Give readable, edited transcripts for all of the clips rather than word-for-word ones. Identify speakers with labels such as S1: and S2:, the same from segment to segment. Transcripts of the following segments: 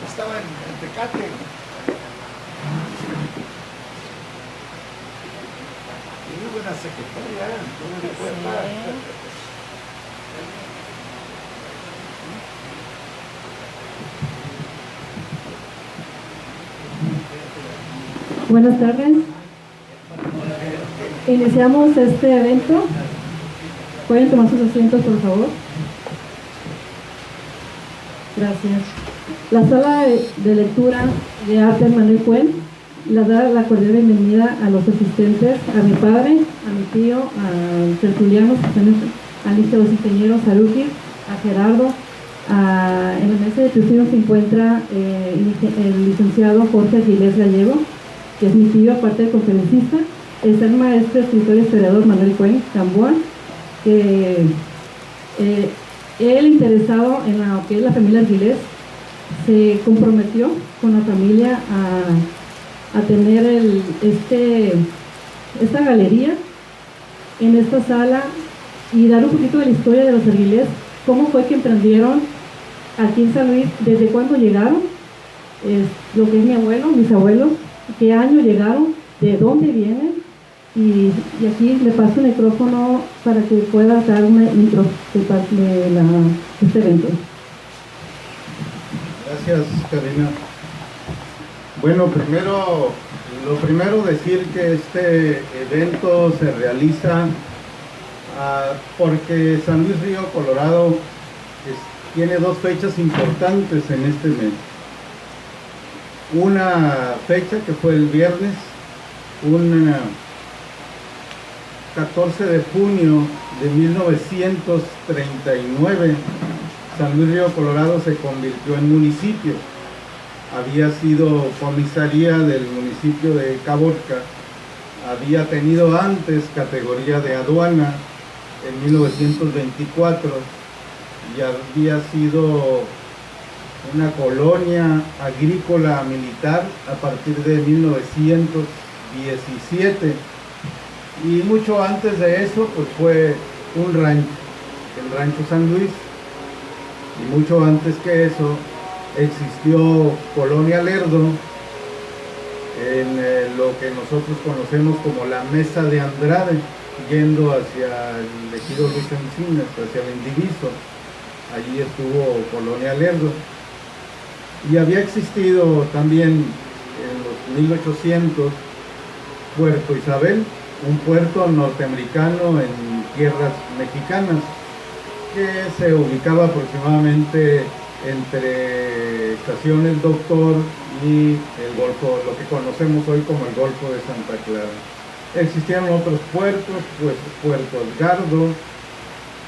S1: estaba en Tecate. Muy buena secretaria, ¿cómo le puede estar?
S2: Buenas tardes. Iniciamos este evento. ¿Pueden tomar sus asientos, por favor? Gracias. La sala de lectura de arte Manuel Cuen les da la cordial bienvenida a los asistentes, a mi padre, a mi tío, a tertulianos, a los ingenieros Haruki, a Gerardo. En la mesa de presidium se encuentra el licenciado Jorge Aguilés Gallego, que es mi tío, aparte de conferencista. Está el maestro, escritor y historiador Manuel Cuen Gamboa, que él, interesado en lo que es la familia Aguilés, se comprometió con la familia a tener esta galería en esta sala y dar un poquito de la historia de los Aguilés, cómo fue que emprendieron aquí en San Luis, desde cuándo llegaron, lo que es mi abuelo, mis abuelos, qué año llegaron, de dónde vienen, y aquí le paso el micrófono para que pueda dar una intro de parte de este evento.
S3: Gracias, Karina. Bueno, lo primero decir que este evento se realiza porque San Luis Río Colorado tiene dos fechas importantes en este mes. Una fecha que fue el viernes, un 14 de junio de 1939, San Luis Río Colorado se convirtió en municipio. Había sido comisaría del municipio de Caborca, había tenido antes categoría de aduana en 1924 y había sido una colonia agrícola militar a partir de 1917, y mucho antes de eso pues fue un rancho, el Rancho San Luis, y mucho antes que eso existió Colonia Lerdo en lo que nosotros conocemos como la Mesa de Andrade, yendo hacia el ejido Luis Encinas, hacia el Indiviso. Allí estuvo Colonia Lerdo. Y había existido también en los 1800 Puerto Isabel, un puerto norteamericano en tierras mexicanas, que se ubicaba aproximadamente entre Estaciones Doctor y el Golfo, lo que conocemos hoy como el Golfo de Santa Clara. Existían otros puertos, pues Puerto Edgardo.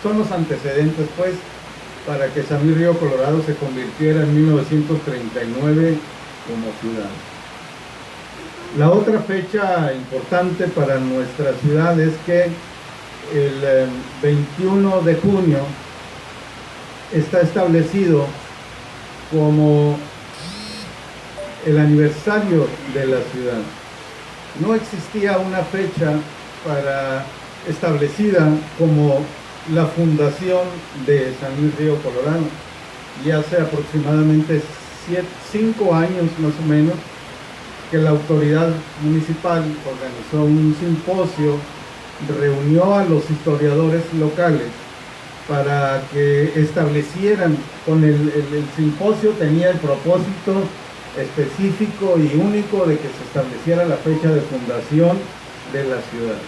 S3: Son los antecedentes, pues, para que San Luis Río Colorado se convirtiera en 1939 como ciudad. La otra fecha importante para nuestra ciudad es que el 21 de junio está establecido como el aniversario de la ciudad. No existía una fecha establecida como la fundación de San Luis Río Colorado, y hace aproximadamente 5 años más o menos que la autoridad municipal organizó un simposio, reunió a los historiadores locales para que establecieran, con el simposio tenía el propósito específico y único de que se estableciera la fecha de fundación de la ciudad.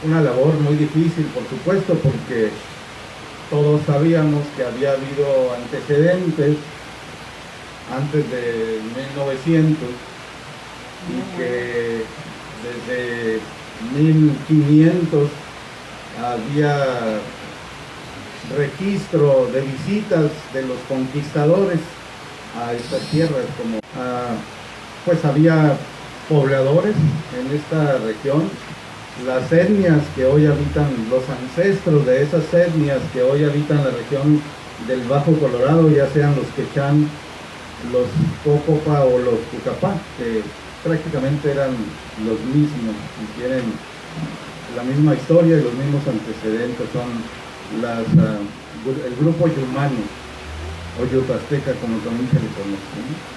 S3: Una labor muy difícil, por supuesto, porque todos sabíamos que había habido antecedentes antes de 1900 y que desde 1500 había registro de visitas de los conquistadores a estas tierras, como pues había pobladores en esta región, las etnias que hoy habitan, los ancestros de esas etnias que hoy habitan la región del Bajo Colorado, ya sean los Quechán, los Cocopa o los Cucapá, que prácticamente eran los mismos y tienen la misma historia y los mismos antecedentes, son el grupo Yumani. o Yupasteca, como también se le conoce, ¿no?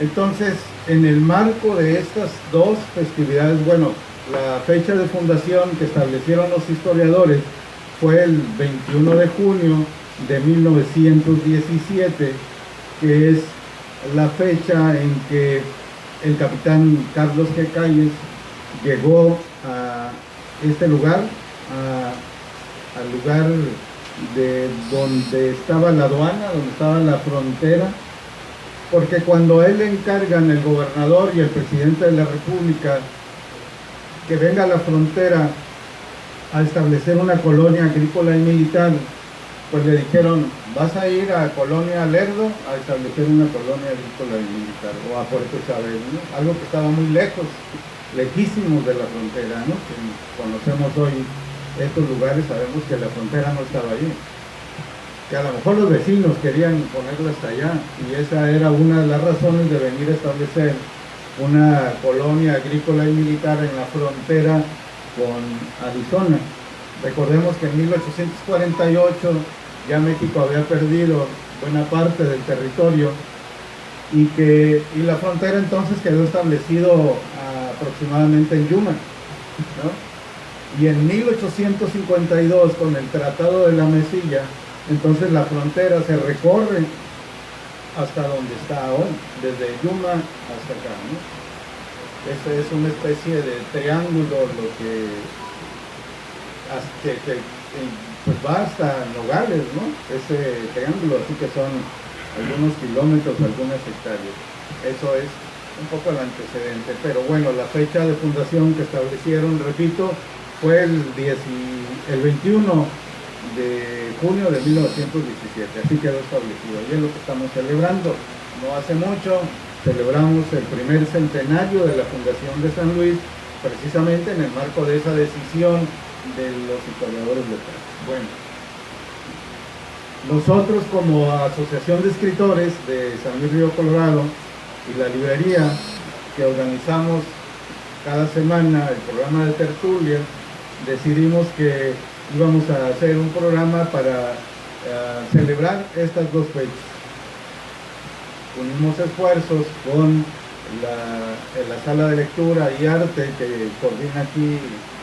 S3: Entonces, en el marco de estas dos festividades, bueno, la fecha de fundación que establecieron los historiadores fue el 21 de junio de 1917, que es la fecha en que el capitán Carlos G. Calles llegó a este lugar, al lugar de donde estaba la aduana, donde estaba la frontera, porque cuando a él le encargan el gobernador y el presidente de la República que venga a la frontera a establecer una colonia agrícola y militar, pues le dijeron, vas a ir a Colonia Lerdo a establecer una colonia agrícola y militar, o a Puerto Isabel, ¿no? Algo que estaba muy lejos, lejísimos de la frontera, ¿no? Que conocemos hoy estos lugares, sabemos que la frontera no estaba allí, que a lo mejor los vecinos querían ponerla hasta allá, y esa era una de las razones de venir a establecer una colonia agrícola y militar en la frontera con Arizona. Recordemos que en 1848 ya México había perdido buena parte del territorio y la frontera entonces quedó establecido aproximadamente en Yuma, ¿no? Y en 1852, con el Tratado de la Mesilla, entonces la frontera se recorre hasta donde está hoy, desde Yuma hasta acá, ¿no? Esa es una especie de triángulo, lo que pues va hasta Nogales, ¿no? Ese triángulo, así que son algunos kilómetros, algunas hectáreas. Eso es un poco el antecedente, pero bueno, la fecha de fundación que establecieron, repito, fue el 21 de junio de 1917, así quedó establecido, y es lo que estamos celebrando. No hace mucho celebramos el primer centenario de la fundación de San Luis, precisamente en el marco de esa decisión de los historiadores locales. Bueno, nosotros como Asociación de Escritores de San Luis Río Colorado y la librería que organizamos cada semana el programa de tertulia, decidimos que íbamos a hacer un programa para celebrar estas dos fechas. Unimos esfuerzos con la sala de lectura y arte que coordina aquí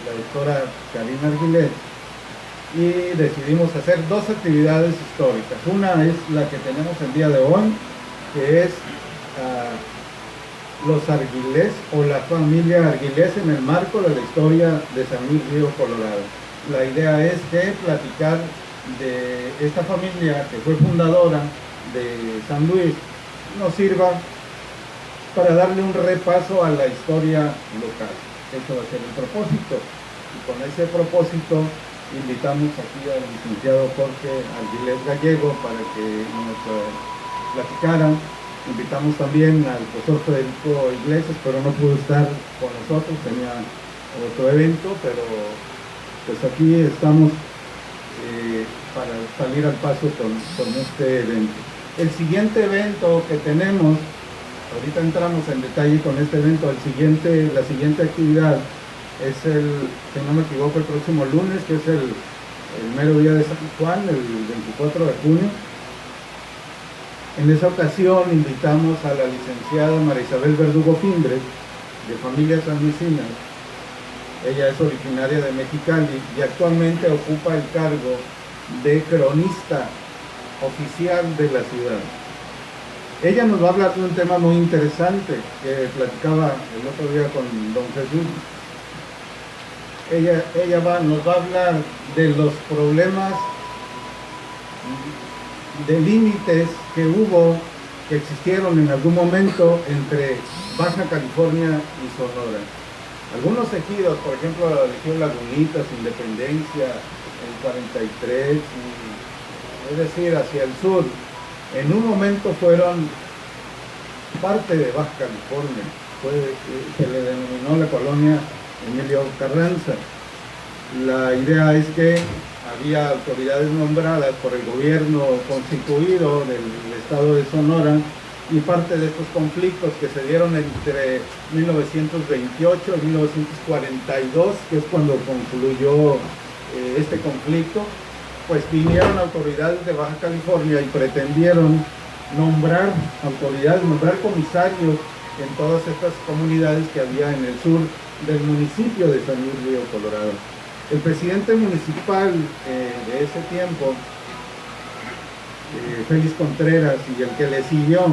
S3: la doctora Karina Arguilet, y decidimos hacer dos actividades históricas. Una es la que tenemos el día de hoy, que es los Arguilés o la familia Arguilés en el marco de la historia de San Luis Río Colorado. La idea es que platicar de esta familia que fue fundadora de San Luis nos sirva para darle un repaso a la historia local. Eso va a ser el propósito, y con ese propósito invitamos aquí al licenciado Jorge Arguilés Gallego para que nos platicara. Invitamos también al profesor Federico Iglesias, pero no pudo estar con nosotros, tenía otro evento, pero pues aquí estamos para salir al paso con este evento. El siguiente evento que tenemos, ahorita entramos en detalle con este evento, la siguiente actividad es si no me equivoco, el próximo lunes, que es el mero día de San Juan, el 24 de junio. En esa ocasión invitamos a la licenciada María Isabel Verdugo Fimbres, de familia sanluisina. Ella es originaria de Mexicali y actualmente ocupa el cargo de cronista oficial de la ciudad. Ella nos va a hablar de un tema muy interesante que platicaba el otro día con don Jesús. Ella nos va a hablar de los problemas de límites que existieron en algún momento entre Baja California y Sonora. Algunos ejidos, por ejemplo, la región Lagunitas, Independencia, el 43, es decir, hacia el sur, en un momento fueron parte de Baja California. Se le denominó la colonia Emilio Carranza. La idea es que había autoridades nombradas por el gobierno constituido del estado de Sonora, y parte de estos conflictos que se dieron entre 1928 y 1942, que es cuando concluyó este conflicto, pues vinieron autoridades de Baja California y pretendieron nombrar autoridades, nombrar comisarios en todas estas comunidades que había en el sur del municipio de San Luis Río Colorado. El presidente municipal de ese tiempo, Félix Contreras, y el que le siguió,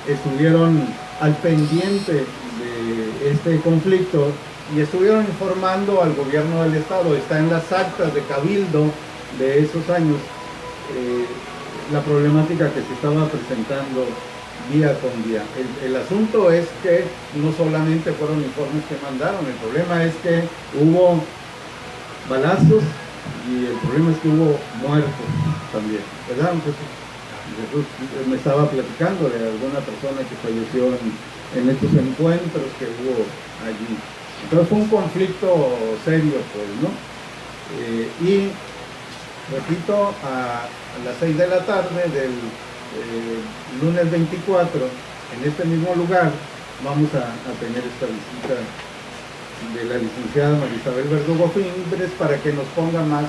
S3: estuvieron al pendiente de este conflicto y estuvieron informando al gobierno del estado. Está en las actas de cabildo de esos años la problemática que se estaba presentando día con día. El asunto es que no solamente fueron informes que mandaron, el problema es que hubo balazos y el problema es que hubo muertos también, ¿verdad? Entonces, Jesús me estaba platicando de alguna persona que falleció en estos encuentros que hubo allí. Entonces fue un conflicto serio, pues, ¿no? Y repito, a las 6 de la tarde del lunes 24, en este mismo lugar, vamos a tener esta visita de la licenciada Marisabel Verdugo Fimbres para que nos ponga más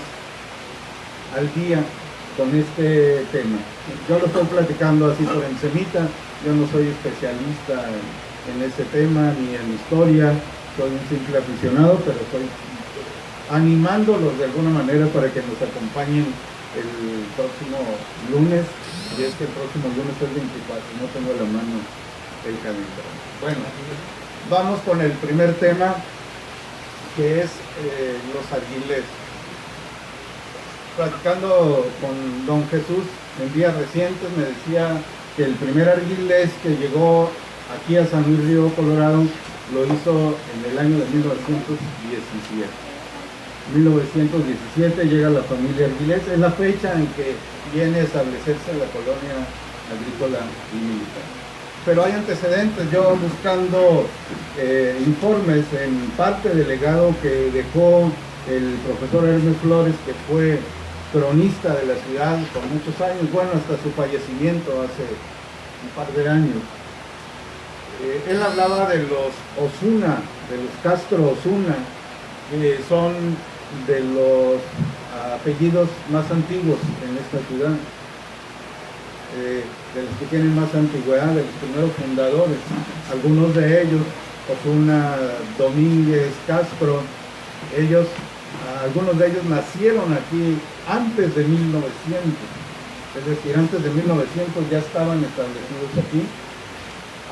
S3: al día con este tema. Yo lo estoy platicando así por encimita, yo no soy especialista en ese tema ni en historia, soy un simple aficionado, pero estoy animándolos de alguna manera para que nos acompañen el próximo lunes, y es que el próximo lunes es el 24, no tengo a la mano el calendario. Bueno, vamos con el primer tema, que es los arguiles. Platicando con don Jesús en días recientes, me decía que el primer arguilés que llegó aquí a San Luis Río Colorado lo hizo en el año de 1917. 1917 llega la familia Arguilés, es la fecha en que viene a establecerse la colonia agrícola y militar. Pero hay antecedentes, yo buscando informes en parte del legado que dejó el profesor Hermes Flores, que fue cronista de la ciudad por muchos años, bueno, hasta su fallecimiento hace un par de años. Él hablaba de los Osuna, de los Castro Osuna, que son de los apellidos más antiguos en esta ciudad, de los que tienen más antigüedad, de los primeros fundadores. Algunos de ellos, Osuna, Domínguez, Castro, algunos de ellos nacieron aquí antes de 1900, es decir, antes de 1900 ya estaban establecidos aquí.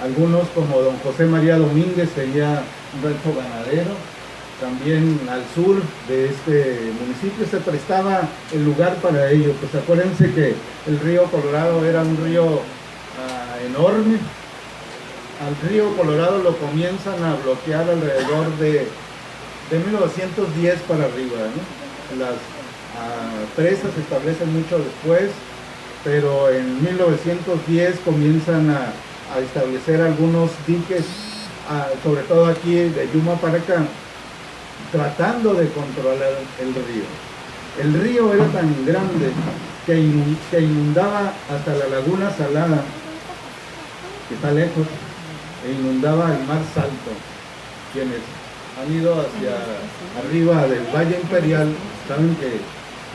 S3: Algunos, como don José María Domínguez, tenía un rancho ganadero. También al sur de este municipio se prestaba el lugar para ello. Pues acuérdense que el río Colorado era un río enorme. Al río Colorado lo comienzan a bloquear alrededor de 1910 para arriba, ¿no? Las presas se establecen mucho después, pero en 1910 comienzan a establecer algunos diques, sobre todo aquí de Yuma para acá, tratando de controlar el río. El río era tan grande que inundaba hasta la Laguna Salada, que está lejos, e inundaba el Mar Salto. Quienes han ido hacia arriba del Valle Imperial saben que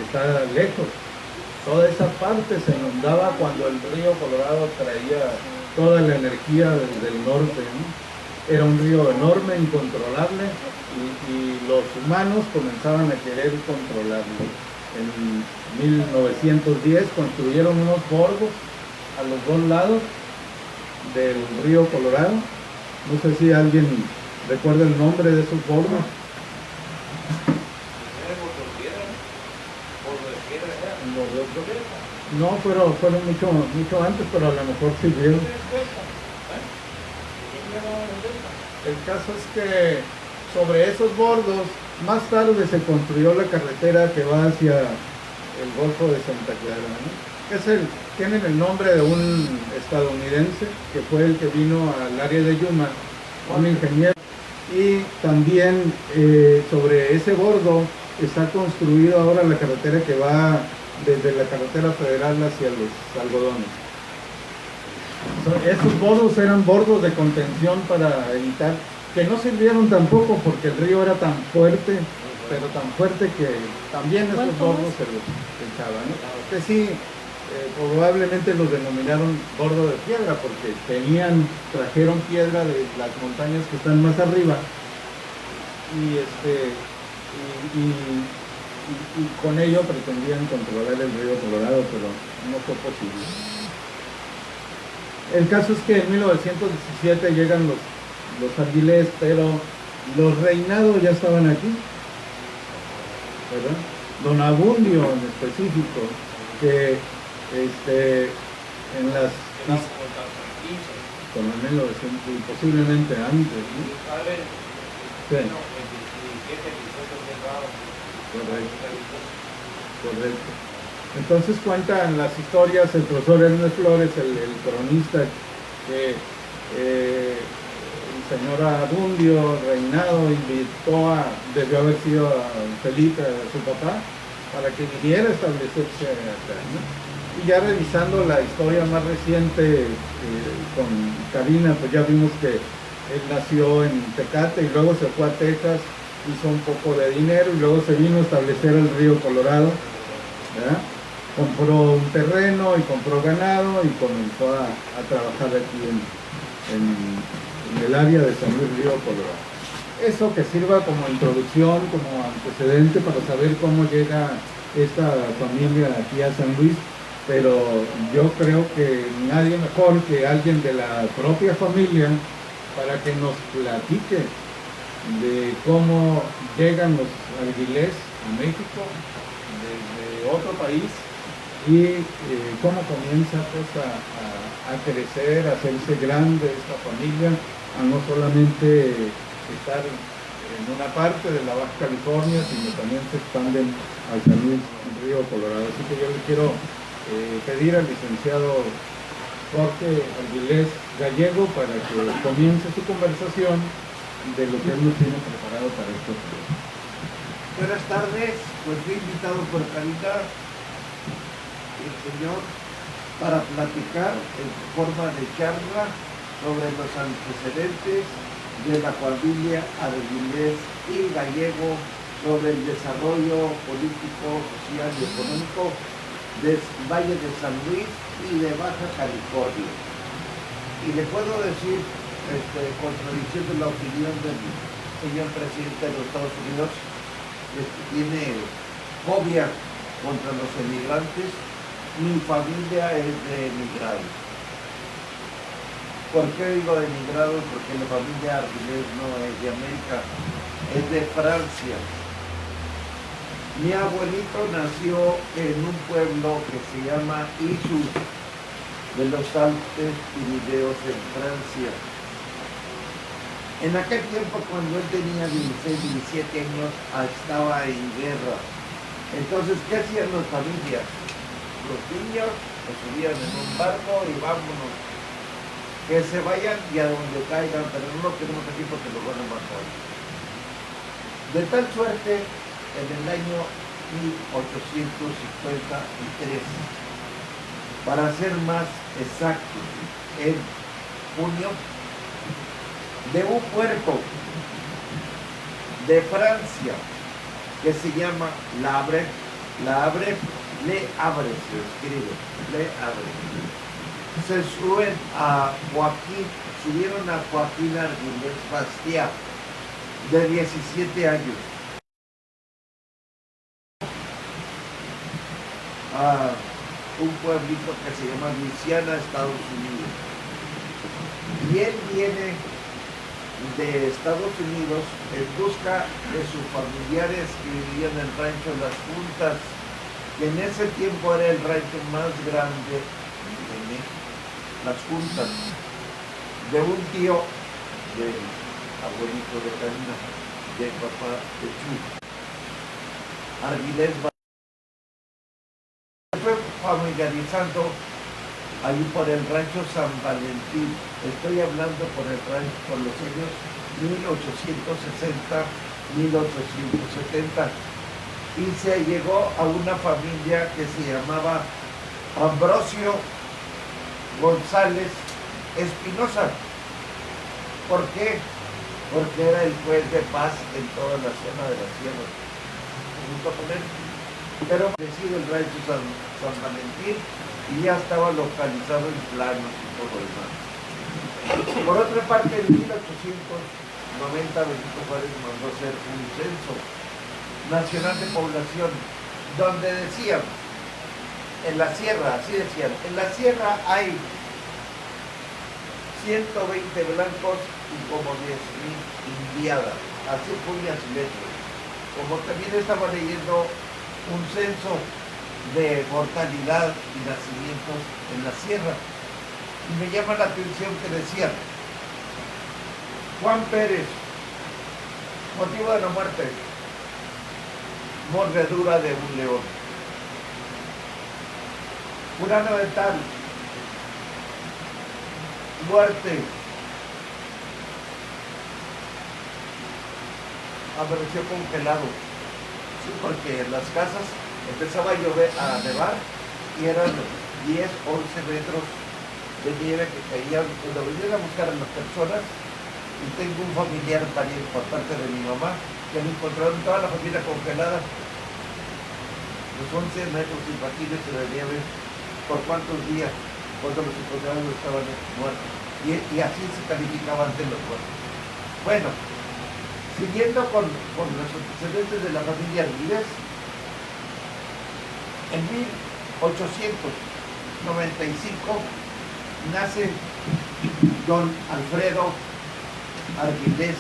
S3: está lejos. Toda esa parte se inundaba cuando el río Colorado traía toda la energía del norte, ¿no? Era un río enorme, incontrolable, y los humanos comenzaban a querer controlarlo. En 1910 construyeron unos bordos a los dos lados del río Colorado. No sé si alguien recuerda el nombre de esos bordos. No, fueron mucho antes, pero a lo mejor sirvieron. El caso es que sobre esos bordos, más tarde se construyó la carretera que va hacia el Golfo de Santa Clara, ¿no? Tienen el nombre de un estadounidense que fue el que vino al área de Yuma, un ingeniero. Y también sobre ese bordo está construido ahora la carretera que va desde la carretera federal hacia los algodones. Esos bordos eran bordos de contención para evitar, que no sirvieron tampoco porque el río era tan fuerte pero tan fuerte que también esos
S2: ¿Cuánto
S3: gordos
S2: es?
S3: se los echaban, ¿no? Que sí, probablemente los denominaron gordo de piedra porque trajeron piedra de las montañas que están más arriba y y con ello pretendían controlar el río Colorado, pero no fue posible. El caso es que en 1917 llegan los Aguilés, pero los Reinado ya estaban aquí, ¿verdad? Don Abundio en específico, que en las como en 1900 y posiblemente antes, ¿no? Sí. Correcto. Entonces cuentan las historias el profesor Ernest Flores, el cronista, que el señor Abundio Reinado debió haber sido a Felipe, a su papá, para que viniera a establecerse acá, ¿no? Y ya revisando la historia más reciente con Karina, pues ya vimos que él nació en Tecate y luego se fue a Texas, hizo un poco de dinero y luego se vino a establecer el río Colorado, ¿verdad? Compró un terreno y compró ganado y comenzó a trabajar aquí en el área de San Luis Río Colorado. Eso que sirva como introducción, como antecedente para saber cómo llega esta familia aquí a San Luis, pero yo creo que nadie mejor que alguien de la propia familia para que nos platique de cómo llegan los Aguilés a México desde otro país y cómo comienza pues, a crecer, a hacerse grande esta familia, a no solamente estar en una parte de la Baja California, sino también se expanden al San Luis Río Colorado. Así que yo le quiero pedir al licenciado Jorge Aguilés Gallego para que comience su conversación de lo que él nos tiene preparado para estos días.
S1: Buenas tardes, pues fui invitado por Karina, el señor, para platicar en forma de charla sobre los antecedentes de la familia Aguilés y Gallego, sobre el desarrollo político, social y económico del Valle de San Luis y de Baja California. Y le puedo decir, contradiciendo la opinión del señor presidente de los Estados Unidos, que tiene fobia contra los emigrantes, mi familia es de emigrados. ¿Por qué digo de emigrados? Porque la familia Aguilés no es de América, es de Francia. Mi abuelito nació en un pueblo que se llama Issou, de los Alpes Pirineos en Francia. En aquel tiempo, cuando él tenía 16, 17 años, estaba en guerra. Entonces, ¿qué hacían las familias? Los niños se subían en un barco y vámonos. Que se vayan y a donde caigan, pero no lo queremos aquí porque los van a matar. De tal suerte, en el año 1853, para ser más exacto, en junio, de un puerto de Francia que se llama Le Havre, se escribe, Le Havre. Se subieron a Joaquín Aguilés Bastiat, de 17 años. A un pueblito que se llama Luisiana, Estados Unidos. Y él viene de Estados Unidos en busca de sus familiares que vivían en el rancho Las Juntas, que en ese tiempo era el rancho más grande de México. Las Juntas, de un tío del abuelito de Karina, del papá de Chu. Aguilés fue familiarizando ahí por el rancho San Valentín. Estoy hablando por el rancho por los años 1860, 1870. Y se llegó a una familia que se llamaba Ambrosio González Espinosa. ¿Por qué? Porque era el juez de paz en toda la zona de la sierra. junto con él. Pero decidió el rancho San Valentín y ya estaba localizado en planos y todo lo demás. Por otra parte, en 1890 Benito Juárez mandó hacer un censo nacional de población donde decían, en la sierra, así decían, en la sierra hay 120 blancos y como 10,000 indiadas, así puñas y letras. Como también estaba leyendo un censo de mortalidad y nacimientos en la sierra, y me llama la atención que decían, Juan Pérez, motivo de la muerte, mordedura de un león. Fulano de tal, muerte, amaneció congelado. Sí, porque en las casas empezaba a llover, a nevar, y eran 10, 11 metros de nieve que caían cuando venían a buscar a las personas. Y tengo un familiar pariente por parte de mi mamá que me encontraron toda la familia congelada, los 11 metros, imagínense, de nieve, por cuántos días, cuando los encontraron estaban muertos. Y así se calificaban de los muertos. Bueno, siguiendo con los antecedentes de la familia Arvides, en 1895 nace don Alfredo Arvilés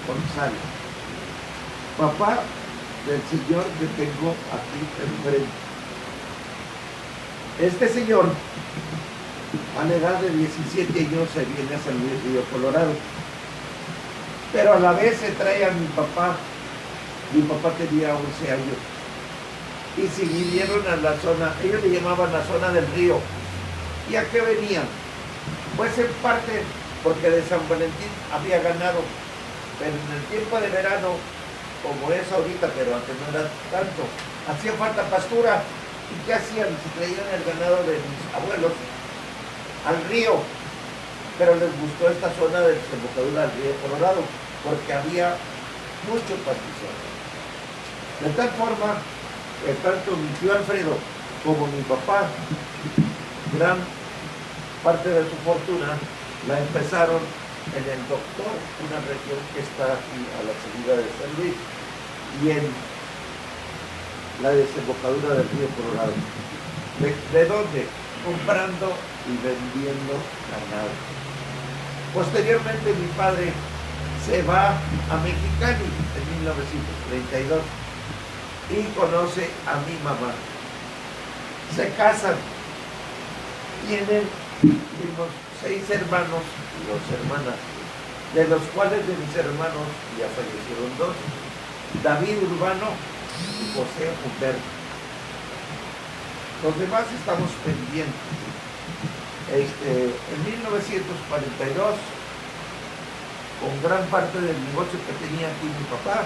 S1: González, papá del señor que tengo aquí enfrente. Este señor, a la edad de 17 años, se viene a San Luis Río Colorado, pero a la vez se trae a mi papá. Mi papá tenía 11 años y se vinieron a la zona, ellos le llamaban la zona del río. ¿Y a qué venían? Pues en parte porque de San Valentín había ganado, pero en el tiempo de verano, como es ahorita, pero antes no era tanto, hacía falta pastura. ¿Y qué hacían? Se traían el ganado de mis abuelos al río, pero les gustó esta zona de desembocadura del río Colorado, porque había mucho pastizal. De tal forma que tanto mi tío Alfredo como mi papá, gran parte de su fortuna la empezaron en el Doctor, una región que está aquí a la salida de San Luis, y en la desembocadura del río Colorado. ¿De dónde? Comprando y vendiendo ganado. Posteriormente mi padre se va a Mexicali en 1932 y conoce a mi mamá. Se casan, tienen unos 6 hermanos y 2 hermanas, de los cuales de mis hermanos ya fallecieron 2, David Urbano y José Humberto. Los demás estamos pendientes. En 1942, con gran parte del negocio que tenía aquí mi papá,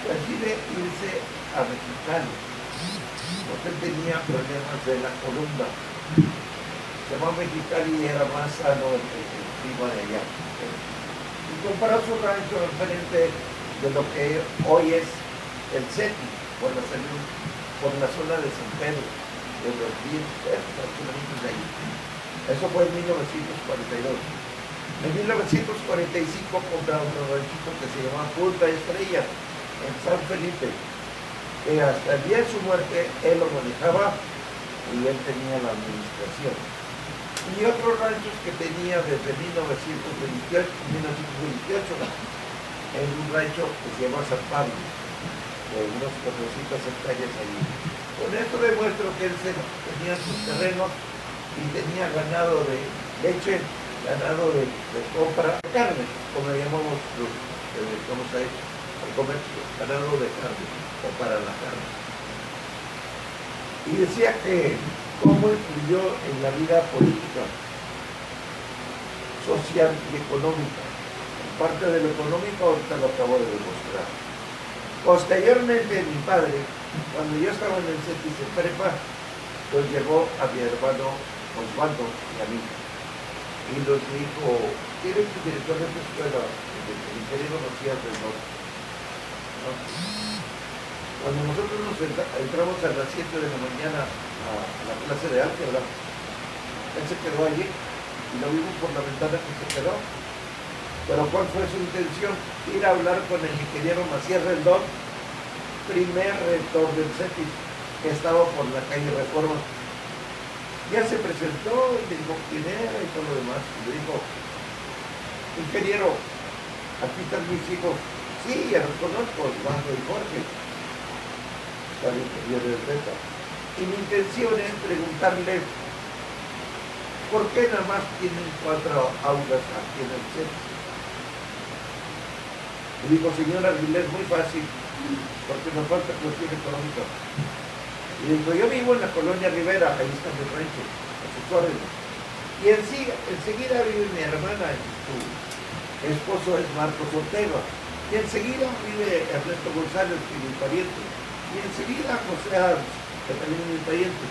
S1: decide irse a Mexicali, porque él tenía problemas de la columna. Se llamó Mexicali y era más sano el clima de allá. Y comparó su rancho frente de lo que hoy es el CETI, por la zona de San Pedro, de los 10 kilómetros de ahí. Eso fue en 1942. En 1945 compra un ranchito que se llamaba Punta Estrella, en San Felipe, que hasta el día de su muerte él lo manejaba y él tenía la administración. Y otros ranchos que tenía desde 1928, en un rancho que se llama San Pablo, de unos 400 hectáreas allí. Con esto demuestro que él tenía sus terrenos y tenía ganado de leche, ganado de compra de carne, como le llamamos los que dedicamos a ello, al comercio, ganado de carne o para la carne. Y decía que cómo influyó en la vida política, social y económica. En parte de lo económico ahorita lo acabo de demostrar. Posteriormente mi padre, cuando yo estaba en el CETIS de prepa, pues llevó a mi hermano Osvaldo y a mí. Y nos dijo, ¿quieres que director de tu escuela? El ingeniero Macías del Norte. ¿No? Cuando nosotros entramos a las 7 de la mañana a la clase de álgebra, él se quedó allí y lo vimos por la ventana que se quedó. Pero ¿cuál fue su intención? Ir a hablar con el ingeniero Macías Rendón, primer rector del CETIS, que estaba por la calle Reforma. Ya se presentó y le dijo quién era y todo lo demás. Y le dijo, ingeniero, aquí están mis hijos. Sí, ya los conozco, Osvaldo y Jorge. Está el ingeniero del Beta. Y mi intención es preguntarle, ¿por qué nada más tienen 4 aulas aquí en el CETIS? Y dijo, señora Aguilera, es muy fácil, porque nos falta cuestión económica. Y dijo, yo vivo en la colonia Rivera, ahí está mi rancho, a sus órdenes. Y enseguida vive mi hermana, su esposo es Marcos Ortega. Y enseguida vive Ernesto González, que es mi pariente. Y enseguida José Arz, que también es mi pariente.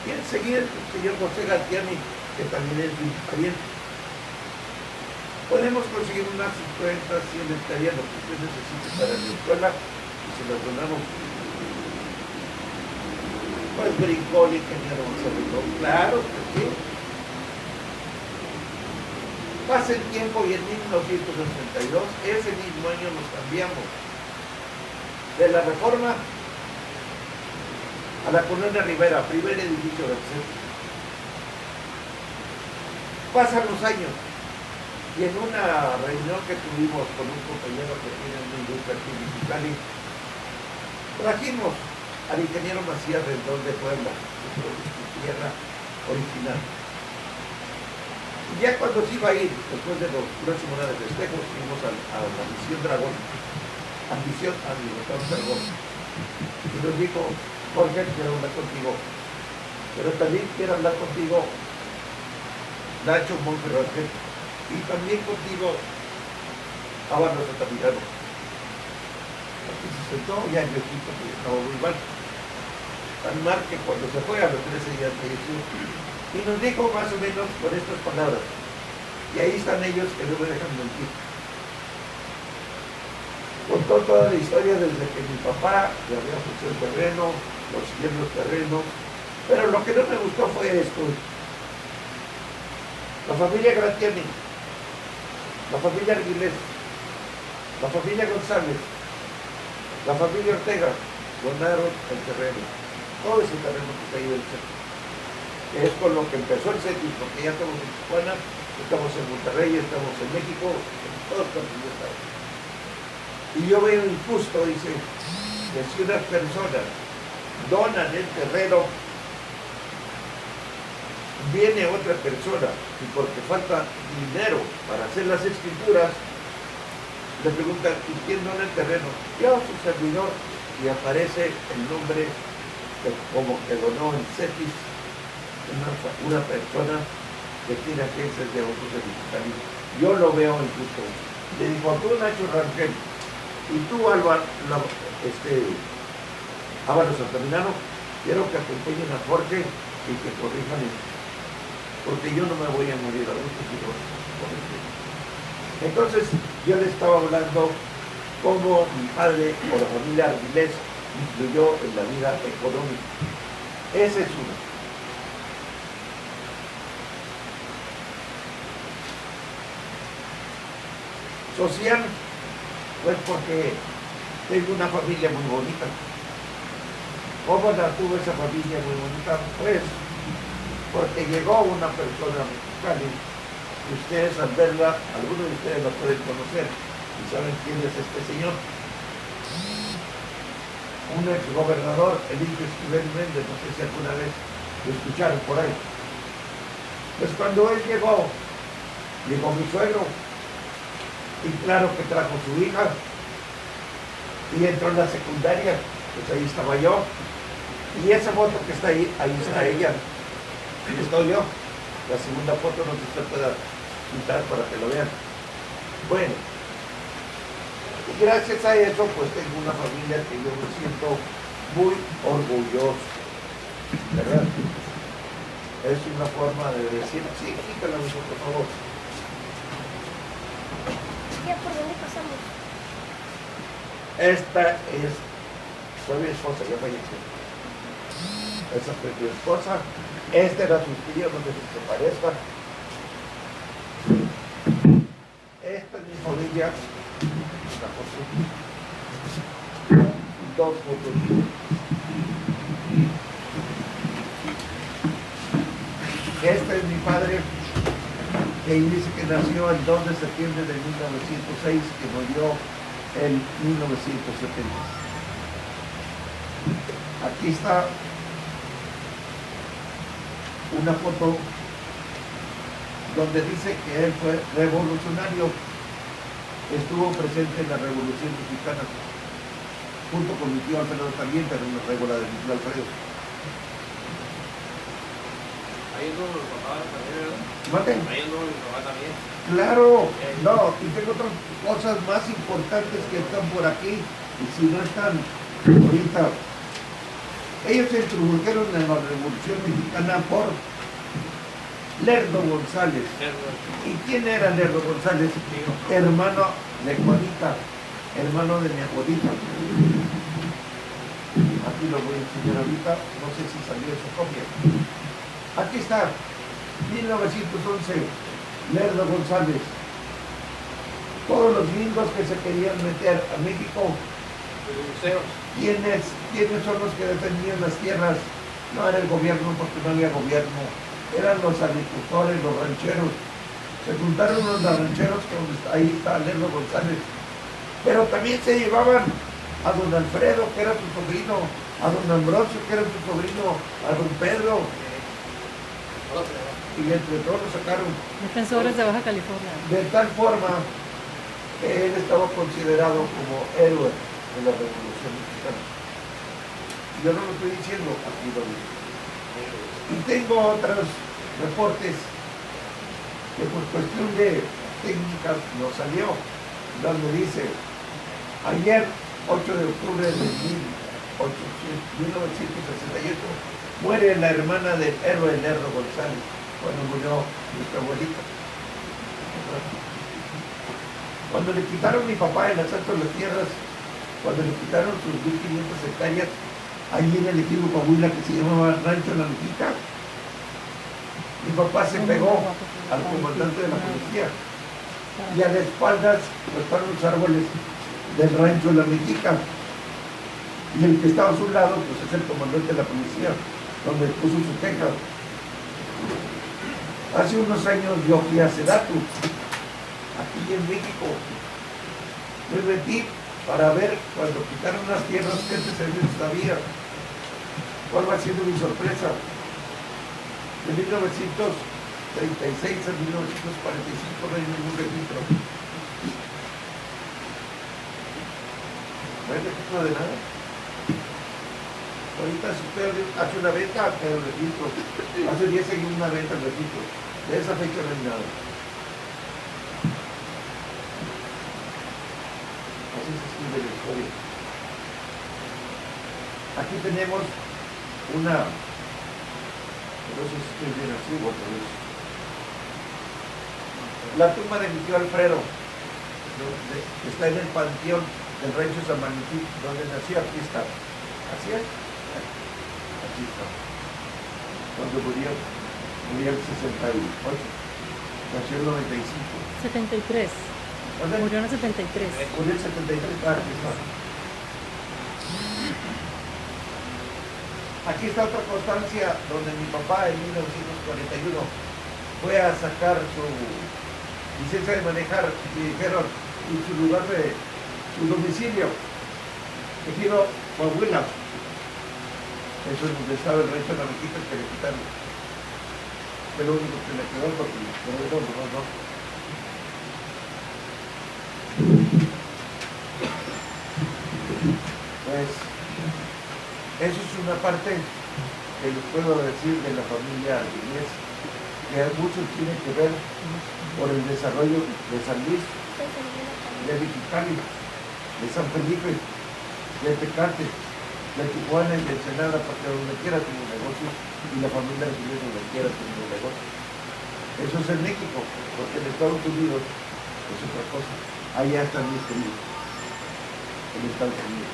S1: Y enseguida el señor José Galtiani, que también es mi pariente. Podemos conseguir unas 50, 100 hectáreas, lo que usted necesite para la escuela, y se las donamos. Pues brincó el ingeniero Gonzalo. Claro que sí. Pasa el tiempo y en 1962, ese mismo año nos cambiamos de la Reforma a la colonia Rivera, primer edificio del centro. Pasan los años y en una reunión que tuvimos con un compañero que tiene una industria aquí en Mexicali, trajimos al ingeniero Macías Rendón de Puebla, de su tierra original. Y ya cuando se iba a ir, después de los próximos de festejos, fuimos a la Misión Dragón, a Misión Dragón. Y nos dijo, Jorge, quiero hablar contigo, pero también quiero hablar contigo, Nacho Monferrate, y también contigo, Ábalos Altamirano. Aquí se sentó, ya el viejito que estaba muy mal. Tan mal que cuando se fue a los 13 días falleció. Y nos dijo más o menos con estas palabras. Y ahí están ellos que no me dejan mentir. Contó toda la historia desde que mi papá le había ofrecido el terreno, los siguientes terrenos. Pero lo que no me gustó fue esto. La familia Gratiani, la familia Arguilés, la familia González, la familia Ortega donaron el terreno, todo ese terreno que está ahí del centro, que es con lo que empezó el CETIS, porque ya estamos en Tijuana, estamos en Monterrey, estamos en México, en todos los estados. Y yo veo injusto, dice, que si unas personas donan el terreno, viene otra persona y porque falta dinero para hacer las escrituras, le preguntan, ¿y quién dona el terreno? Yo, su servidor, y aparece el nombre de, como que donó el CETIS, una persona que tiene agencias de autos en Mexicali. Yo lo veo injusto. Le digo, tú, Nacho Rangel, y tú, Ábalos Altamirano, quiero que acompañen a Jorge y que corrijan esto, porque yo no me voy a morir a gusto si no. Entonces yo le estaba hablando cómo mi padre o la familia Arguilés influyó en la vida económica. Ese es uno. Social, pues porque tengo una familia muy bonita. ¿Cómo la tuvo esa familia muy bonita? Pues porque llegó una persona mexicana. Ustedes al verla, algunos de ustedes la pueden conocer y saben quién es este señor. Un ex gobernador, el hijo Esquivel Méndez, no sé si alguna vez lo escucharon por ahí. Pues cuando él llegó mi suegro, y claro que trajo su hija, y entró en la secundaria, pues ahí estaba yo, y esa foto que está ahí está ella, ahí estoy yo. La segunda foto no sé si se pueda quitar para que lo vean. Bueno, y gracias a eso pues tengo una familia que yo me siento muy orgulloso, ¿verdad? Es una forma de decir, sí, quítala, por favor.
S4: ¿Ya por dónde pasamos?
S1: Esta es fue mi esposa, ya falleció. Esa fue mi esposa. Este era su tío, no sé si se parezca. Esta es mi familia. Una foto. Dos fotos. Este es mi padre, que dice que nació el 2 de septiembre de 1906, que murió en 1970. Aquí está una foto donde dice que él fue revolucionario, estuvo presente en la Revolución Mexicana, junto con mi tío Alfredo también, pero no traigo la de mi tío Alfredo.
S4: Ahí es donde los papás también, ¿verdad?
S1: ¿Mate?
S4: Ahí es donde los papás también.
S1: Claro, no, y tengo otras cosas más importantes que están por aquí, y si no están ahorita. Ellos se introdujeron en la Revolución Mexicana por Lerdo González. ¿Y quién era Lerdo González? Hermano de Juanita, hermano de mi abuelita. Aquí lo voy a enseñar ahorita, no sé si salió esa copia. Aquí está, 1911, Lerdo González. Todos los gringos que se querían meter a México,
S4: Los museos.
S1: ¿quiénes son los que defendían las tierras? No era el gobierno, porque no había gobierno. Eran los agricultores, los rancheros. Se juntaron los rancheros, ahí está Lerdo González. Pero también se llevaban a don Alfredo, que era su sobrino, a don Ambrosio, que era su sobrino, a don Pedro. Y entre todos los sacaron.
S2: Defensores de Baja California.
S1: De tal forma que él estaba considerado como héroe de la Revolución Mexicana. Yo no lo estoy diciendo, aquí lo digo. Y tengo otros reportes que por cuestión de técnicas no salió, donde dice, ayer, 8 de octubre de 1968, muere la hermana del héroe Lerdo González, cuando murió nuestra abuelita. Cuando le quitaron a mi papá el asalto de las tierras, cuando le quitaron sus 1.500 hectáreas, allí en el ejido Coahuila, que se llamaba Rancho La Mexica, mi papá se pegó al comandante de la policía y a las espaldas estaban los árboles del Rancho La Mexica, y el que estaba a su lado pues es el comandante de la policía, donde puso su queja. Hace unos años yo fui a Sedatu, aquí en México. Me metí para ver cuando quitaron las tierras que antes ellos sabía. ¿Cuál va siendo mi sorpresa? De 1936 a 1945 no hay ningún registro. No hay registro de nada. Ahorita si usted hace una venta, queda el registro. Hace 10 años una venta, el registro. De esa fecha no hay nada. Así se escribe la historia. Aquí tenemos una, no sé si estoy bien así o otra vez. La tumba de mi tío Alfredo, está en el panteón del Rancho San Valentín, donde nació. Aquí está. Así es. Aquí está. Cuando murió en el 68. Nació en el 95.
S2: 73.
S1: ¿Dónde?
S2: Murió en el 73.
S1: Murió en el 73. Aquí está. Aquí está otra constancia donde mi papá en 1941 fue a sacar su licencia de manejar y dijeron en su lugar de su domicilio, ejido Coahuila. Eso es donde estaba el Rancho La Mexica, que le quitaron. Fue lo único que le quedó porque no. Pues eso es una parte que les puedo decir de la familia Arguinés, que mucho tiene que ver por el desarrollo de San Luis, de Mexicali, de San Felipe, de Tecate, de Tijuana y de Ensenada, porque donde quiera tiene negocios y la familia Arguinés donde quiera tiene negocios. Eso es en México, porque en Estados Unidos es otra cosa. Allá están mis queridos, en Estados Unidos.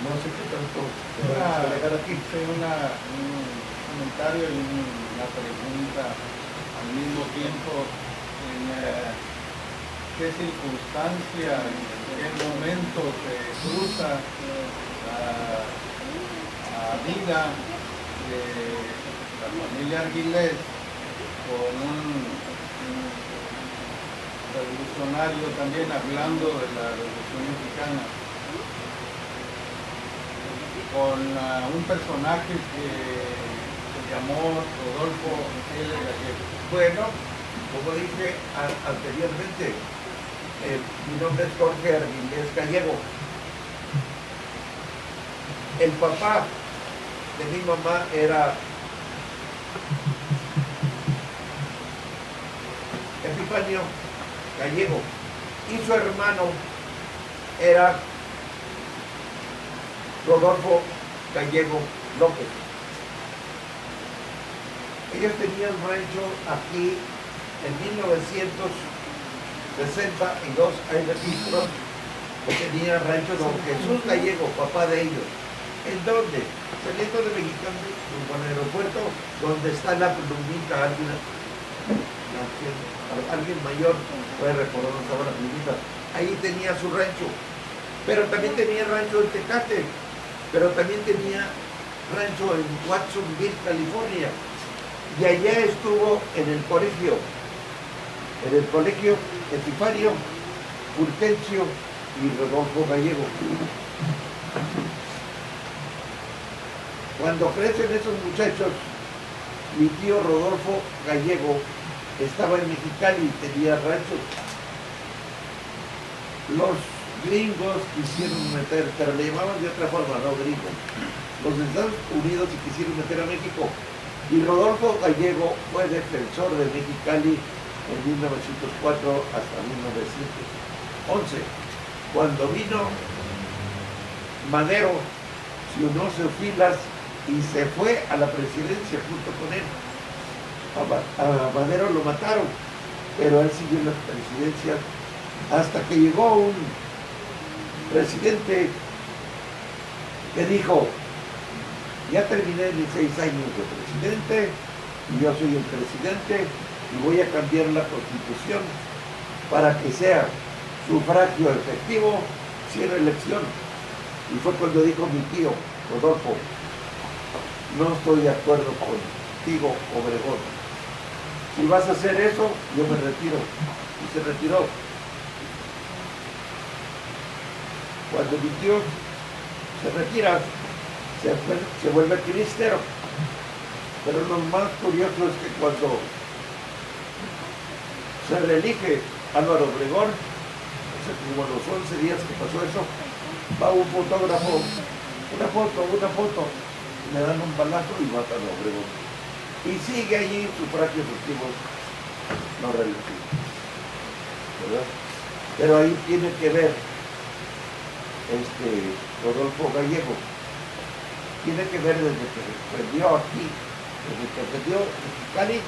S1: No sé qué tanto se va a
S3: Una,
S1: delegar aquí.
S3: hice un comentario y una pregunta al mismo tiempo. En qué circunstancia, en qué momento se cruza la vida de la familia Arguilés con un revolucionario también, hablando de la Revolución Mexicana, con un personaje que se llamó Rodolfo L. Gallego.
S1: Bueno, como dije anteriormente, mi nombre es Jorge Arguilés Gallego. El papá de mi mamá era Epifanio Gallego y su hermano era Rodolfo Gallego López. Ellos tenían rancho aquí en 1962, hay registros que tenía rancho don Jesús Gallego, papá de ellos. ¿En dónde? Saliendo de Mexicali, con el aeropuerto, donde está la plumita, alguien mayor puede recordar dónde estaba la plumita. Ahí tenía su rancho, pero también tenía rancho en Tecate, pero también tenía rancho en Watsonville, California. Y allá estuvo en el colegio Epifanio, Fulgencio y Rodolfo Gallego. Cuando crecen esos muchachos, mi tío Rodolfo Gallego estaba en Mexicali y tenía ranchos. Los gringos quisieron meter, pero le llamaban de otra forma, no gringos. Los de Estados Unidos se quisieron meter a México. Y Rodolfo Gallego fue defensor de Mexicali en 1904 hasta 1911. Cuando vino Madero, se unió a sus filas y se fue a la presidencia junto con él. A Madero lo mataron, pero él siguió en la presidencia hasta que llegó un presidente que dijo: ya terminé mis 6 años de presidente, y yo soy el presidente, y voy a cambiar la Constitución para que sea sufragio efectivo sin elección. Y fue cuando dijo mi tío Rodolfo: no estoy de acuerdo contigo, Obregón. Si vas a hacer eso, yo me retiro. Y se retiró. Cuando mi tío se retira, se vuelve cristero. Pero lo más curioso es que cuando se reelige Álvaro Obregón, como a los 11 días que pasó eso, va un fotógrafo, una foto, y le dan un balazo y matan a Obregón. Y sigue allí sufragio efectivo no reelegido, ¿verdad? Pero ahí tiene que ver Rodolfo Gallego. Tiene que ver desde que defendió aquí, desde que defendió Mexicali,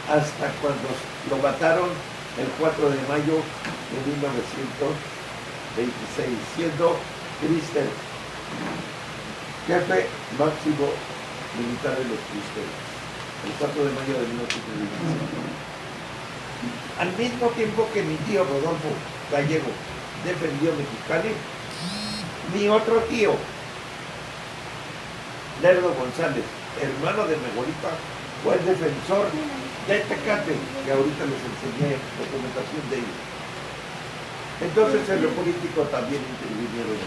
S1: hasta cuando lo mataron el 4 de mayo de 1926, siendo Crister jefe máximo militar de los cristeros, el 4 de mayo de 1926. Al mismo tiempo que mi tío Rodolfo Gallego defendió Mexicali, mi otro tío, Lerdo González, hermano de mi abuelita, fue el defensor de Tecate, que ahorita les enseñé documentación de ellos. Entonces en lo político también intervinieron.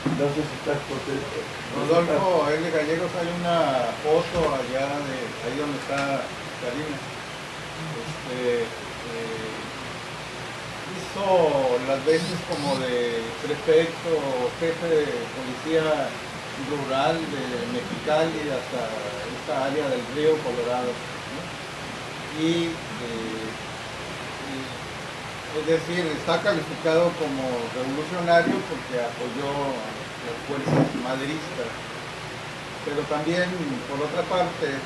S1: Entonces estás contento.
S3: Rodolfo L. Gallegos, hay una foto allá de ahí donde está Karina. Hizo las veces como de prefecto o jefe de policía rural de Mexicali hasta esta área del río Colorado, ¿no? Y es decir, está calificado como revolucionario porque apoyó a las fuerzas maderistas, pero también, por otra parte,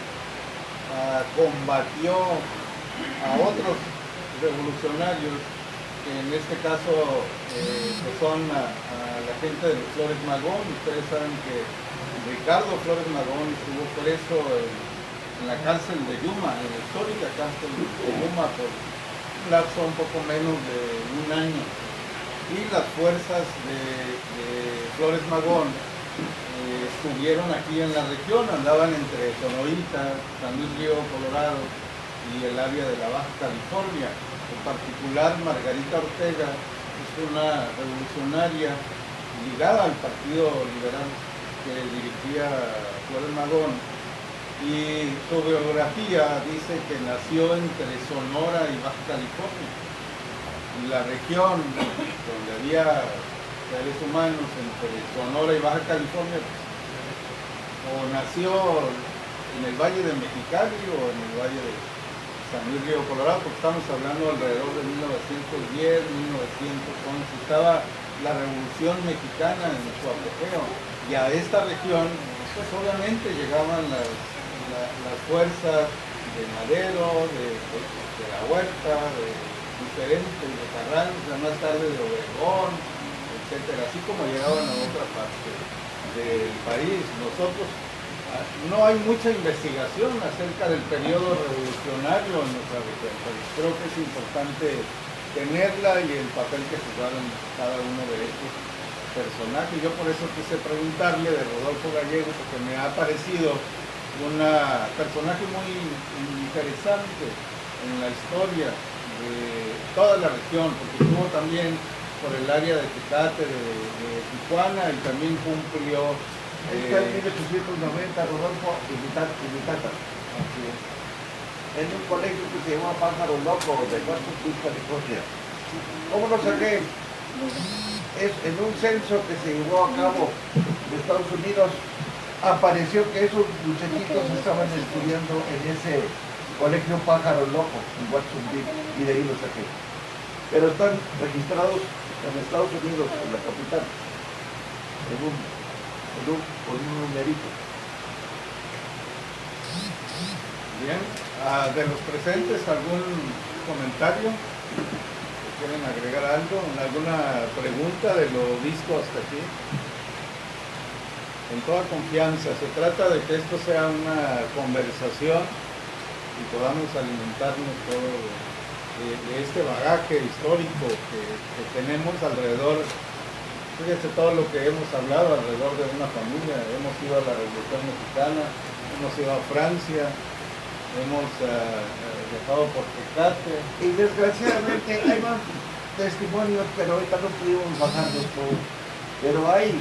S3: combatió a otros revolucionarios que en este caso pues son a la gente de los Flores Magón. Ustedes saben que Ricardo Flores Magón estuvo preso en la cárcel de Yuma, en la histórica cárcel de Yuma, por un lapso un poco menos de un año. Y las fuerzas de Flores Magón estuvieron aquí en la región, andaban entre Sonorita, San Luis Río Colorado y el área de la Baja California. En particular, Margarita Ortega es una revolucionaria ligada al Partido Liberal que dirigía Flores Magón, y su biografía dice que nació entre Sonora y Baja California. Y la región donde había seres humanos entre Sonora y Baja California, pues, o nació en el Valle de Mexicali o en el Valle de San Luis Río Colorado, porque estamos hablando alrededor de 1910, 1911, estaba la Revolución Mexicana en su apogeo, y a esta región pues obviamente llegaban las fuerzas de Madero, de la Huerta, de diferentes, de Carranza, más tarde de Obregón, etcétera, así como llegaban a otra parte del país. Nosotros no hay mucha investigación acerca del periodo revolucionario en nuestra región, pero creo que es importante tenerla y el papel que jugaron cada uno de estos personajes. Yo por eso quise preguntarle de Rodolfo Gallego, porque me ha parecido un personaje muy interesante en la historia de toda la región, porque estuvo también por el área de Tecate, de Tijuana, y también cumplió...
S1: Está en 1890, Rodolfo y mi tata.
S3: Así es.
S1: En un colegio que se llama Pájaro Loco, de Huerto Cruz, California. ¿Cómo lo saqué? Es en un censo que se llevó a cabo de Estados Unidos, apareció que esos muchachitos estaban estudiando en ese colegio Pájaro Loco, en Watson Beach, y de ahí lo saqué. Pero están registrados en Estados Unidos, en la capital, con un numerito.
S3: Bien, de los presentes, ¿algún comentario? ¿Quieren agregar algo? ¿Alguna pregunta de lo visto hasta aquí? En toda confianza, se trata de que esto sea una conversación y podamos alimentarnos todo de este bagaje histórico que tenemos alrededor. Fíjese todo lo que hemos hablado alrededor de una familia. Hemos ido a la Revolución Mexicana, hemos ido a Francia, hemos viajado por Tecate.
S1: Y desgraciadamente hay más testimonios, pero ahorita no pudimos bajarlos todos. Pero hay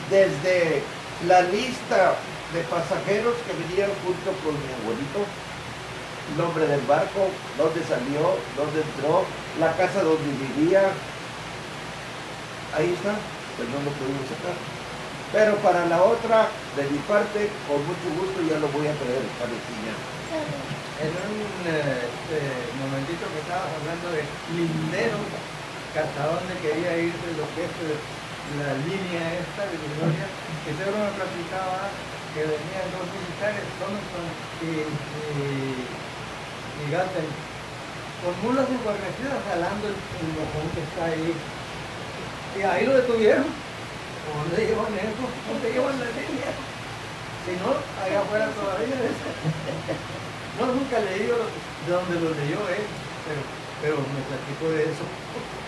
S1: desde la lista de pasajeros que vinieron junto con mi abuelito, el nombre del barco, dónde salió, dónde entró, la casa donde vivía. Ahí está, pero no lo pudimos sacar. Pero para la otra, de mi parte, con mucho gusto ya lo voy a traer para enseñar.
S5: En un momentito que estabas hablando de linderos, que hasta dónde quería ir de lo que es la línea esta de Gloria, que seguro me platicaba que venían dos militares, Thompson y Gaten, con mulas enguarnecidas jalando el mojón que está ahí. Y ahí lo detuvieron. ¿Dónde llevan eso? ¿Dónde llevan la línea? Si no, allá afuera todavía. No, nunca leí de donde lo leyó él, pero me platicó de eso.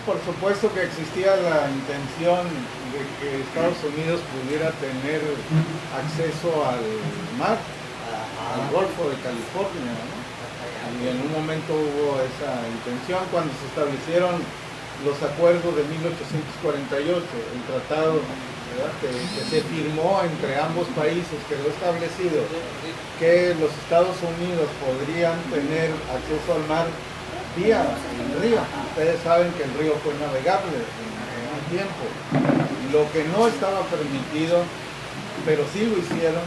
S3: Por supuesto que existía la intención de que Estados Unidos pudiera tener acceso al mar, al Golfo de California, ¿no? Y en un momento hubo esa intención cuando se establecieron los acuerdos de 1848, el tratado, ¿verdad?, que se firmó entre ambos países, quedó establecido que los Estados Unidos podrían tener acceso al mar vía el río. Ustedes saben que el río fue navegable en un tiempo. Lo que no estaba permitido, pero sí lo hicieron,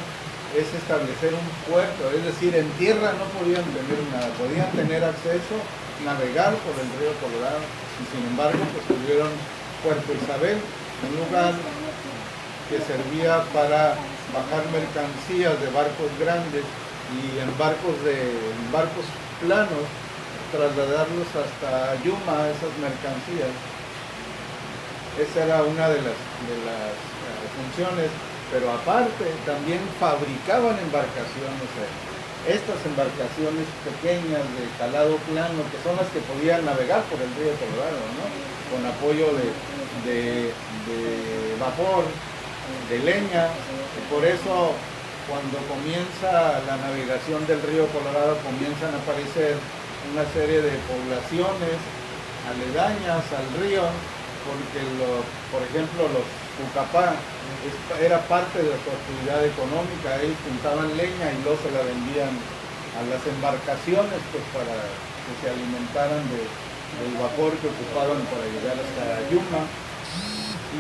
S3: es establecer un puerto, es decir, en tierra no podían tener nada, podían tener acceso, navegar por el río Colorado, y sin embargo pues tuvieron Puerto Isabel, un lugar que servía para bajar mercancías de barcos grandes, y en barcos planos trasladarlos hasta Yuma, esas mercancías. Esa era una de las funciones, pero aparte también fabricaban embarcaciones. Estas embarcaciones pequeñas de calado plano, que son las que podían navegar por el río Colorado, ¿no? Con apoyo de vapor, de leña, y por eso cuando comienza la navegación del río Colorado comienzan a aparecer una serie de poblaciones aledañas al río, porque por ejemplo los Pucapá era parte de su actividad económica. Ellos juntaban leña y luego se la vendían a las embarcaciones pues para que se alimentaran del vapor que ocupaban para llegar hasta Yuma.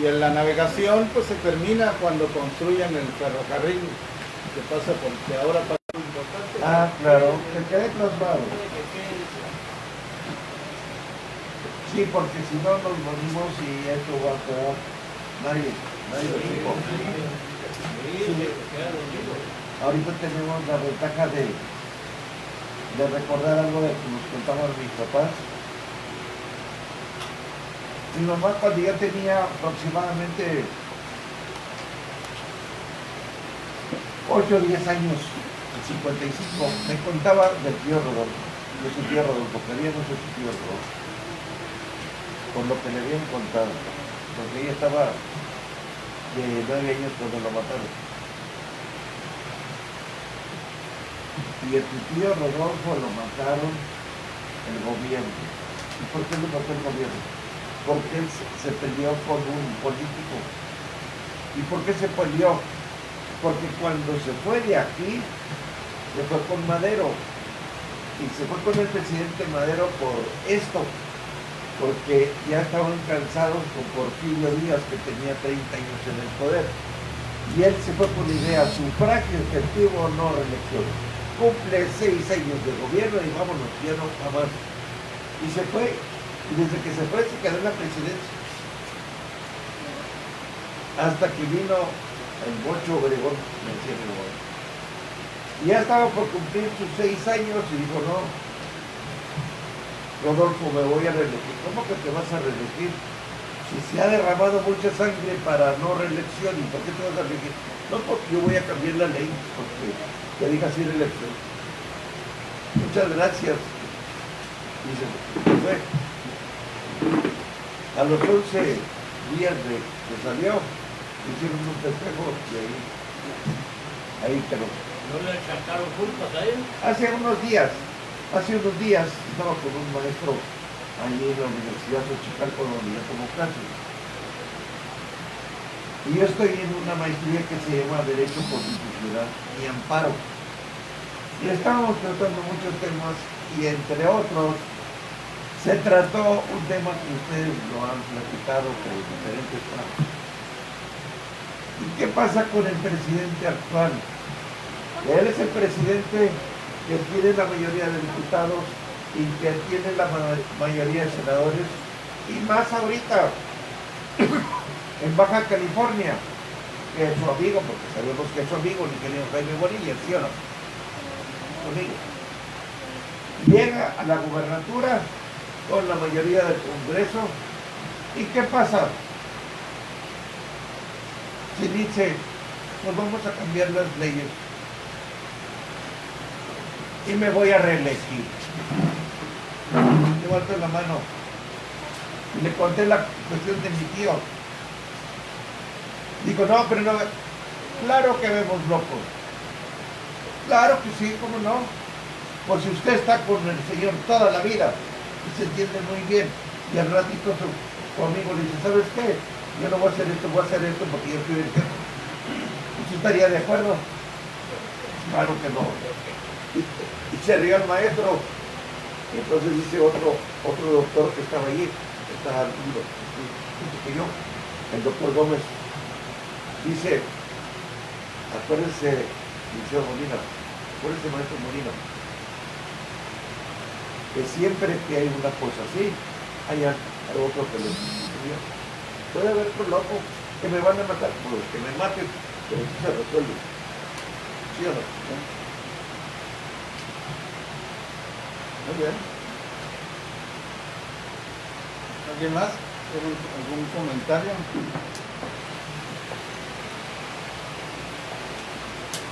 S3: Y en la navegación pues se termina cuando construyen el ferrocarril que pasa porque ahora pasa lo importante.
S1: Ah, claro, que quede plasmado. Sí, porque si no nos morimos y esto va a quedar nadie lo dijo. Ahorita tenemos la ventaja de recordar algo de que nos contaban mis papás. Mi mamá cuando ya tenía aproximadamente 8 o 10 años, 55, me contaba del tío Rodolfo, de su tío Rodolfo, que había mucho su tío Rodolfo, por lo que le habían contado, porque ella estaba de 9 años cuando lo mataron. Y a tu tío Rodolfo lo mataron el gobierno. ¿Y por qué lo mató el gobierno? Porque él se peleó con un político. ¿Y por qué se peleó? Porque cuando se fue de aquí, se fue con Madero. Y se fue con el presidente Madero por esto. Porque ya estaban cansados con Porfirio Díaz, que tenía 30 años en el poder. Y él se fue con la idea, sufragio efectivo o no reelección. Cumple 6 años de gobierno y vámonos, ya no jamás. Y se fue. Y desde que se fue se quedó en la presidencia. Hasta que vino el Bocho Obregón, me decía mi mamá. Y ya estaba por cumplir sus 6 años y dijo, no, Rodolfo, me voy a reelegir. ¿Cómo que te vas a reelegir? Si se ha derramado mucha sangre para no reelección, ¿y por qué te vas a reelegir? No, porque yo voy a cambiar la ley, porque ya diga así reelección. Muchas gracias. Y se fue. A los 11 días de que salió, hicieron un festejo y ahí quedó.
S6: ¿No le echaron culpas a él?
S1: Hace unos días estaba con un maestro allí en la Universidad Xochicalco, donde ya tomó clases. Y yo estoy en una maestría que se llama Derecho Constitucional y Amparo. Y estábamos tratando muchos temas y entre otros se trató un tema que ustedes lo han platicado por diferentes partes. ¿Y qué pasa con el presidente actual? Él es el presidente que tiene la mayoría de diputados y que tiene la mayoría de senadores, y más ahorita en Baja California, que es su amigo, porque sabemos que es su amigo, el ingeniero Jaime Bonilla, ¿sí o no? Su amigo. Llega a la gubernatura con la mayoría del Congreso, ¿y qué pasa? Si dice, pues vamos a cambiar las leyes y me voy a reelegir. Levanto la mano y le conté la cuestión de mi tío. Digo, no, pero no, claro que vemos locos. Claro que sí, ¿cómo no? Pues si usted está con el Señor toda la vida y se entiende muy bien, y al ratito su amigo le dice, ¿sabes qué? Yo no voy a hacer esto, voy a hacer esto porque yo soy el jefe. ¿Usted estaría de acuerdo? Claro que no. Y se rió el maestro. Y entonces dice otro doctor que estaba allí, estaba que yo, el doctor Gómez, dice, acuérdense, liceo Molina, acuérdense maestro Molina, que siempre que hay una cosa así, hay otro que lo dice. Puede haber otro loco que me van a matar, pues que me maten, pero eso se resuelve. ¿Sí o no? Muy bien.
S3: ¿Alguien más? ¿Tiene algún comentario?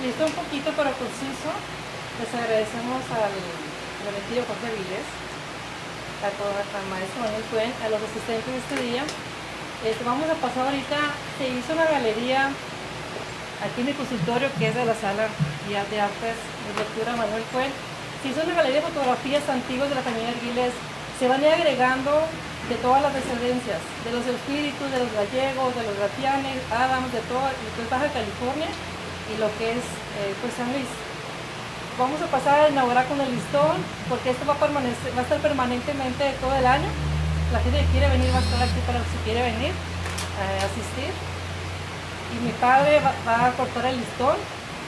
S7: Listo, un poquito pero conciso. Les agradecemos al Remitido Jorge Viles, al maestro Manuel Cuen, a los asistentes de este día. Vamos a pasar ahorita, se hizo una galería aquí en mi consultorio, que es de la sala de artes de lectura Manuel Cuen. Se hizo una galería de fotografías antiguas de la familia Arguiles. Se van a ir agregando de todas las descendencias, de los espíritus, de los gallegos, de los gratianes, Adams, de todo, de Baja California y lo que es pues San Luis. Vamos a pasar a inaugurar con el listón, porque esto va a estar permanentemente todo el año. La gente que quiere venir va a estar aquí para si quiere venir a asistir. Y mi padre va a cortar el listón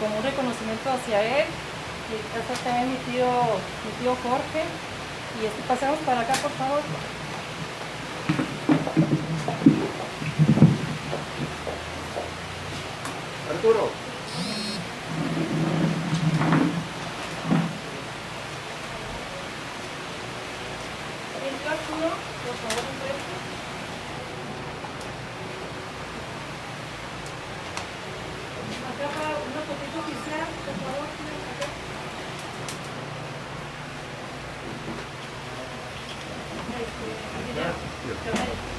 S7: como un reconocimiento hacia él. Y eso también mi tío Jorge. Y pasemos para acá, por favor.
S1: Arturo.
S7: Entra Arturo, por favor, enfrente. Acá para una fotito oficial, por favor, acá. ¿Me ayuda?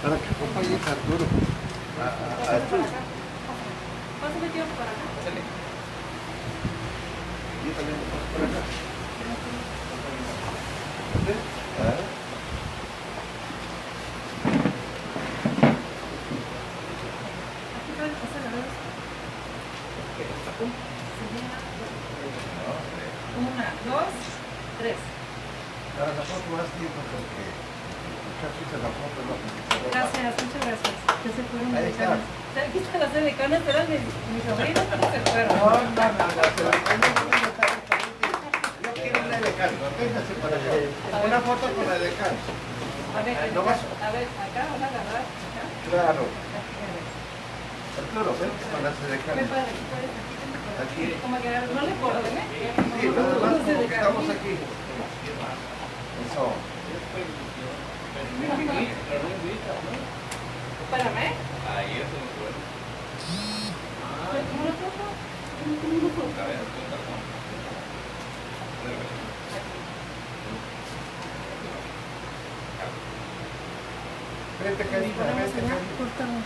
S1: Para que acompañes a Arturo.
S7: Pásame, tío, para acá.
S1: Yo también me paso por acá. ¿Sí?
S7: Aquí pueden pasar a ver. Una, dos, tres.
S1: Para la foto más tiempo porque muchachos se la foto no.
S7: Gracias, muchas gracias. Ya se fueron
S1: Ahí
S7: mis
S1: está.
S7: decanes. Aquí están las decanes, pero mis sobrinos se fueron.
S1: Yo quiero una decano. Véngase para acá. Una foto con la decano.
S7: A ver,
S1: No vas.
S7: a ver, acá van a agarrar. Acá.
S1: Claro.
S7: Aquí, a ver.
S1: Arturo, ven con las
S7: Ven
S1: decanos.
S7: para aquí, para aquí.
S1: Aquí.
S7: Como que no le coordené.
S1: Sí, nada más como que estamos aquí. Eso.
S7: Espérame.
S4: Ahí eso no fue.
S7: ¿Cómo lo toco?
S4: A ver,
S1: Vente, Karina, vente, Karina.
S7: Cortamos.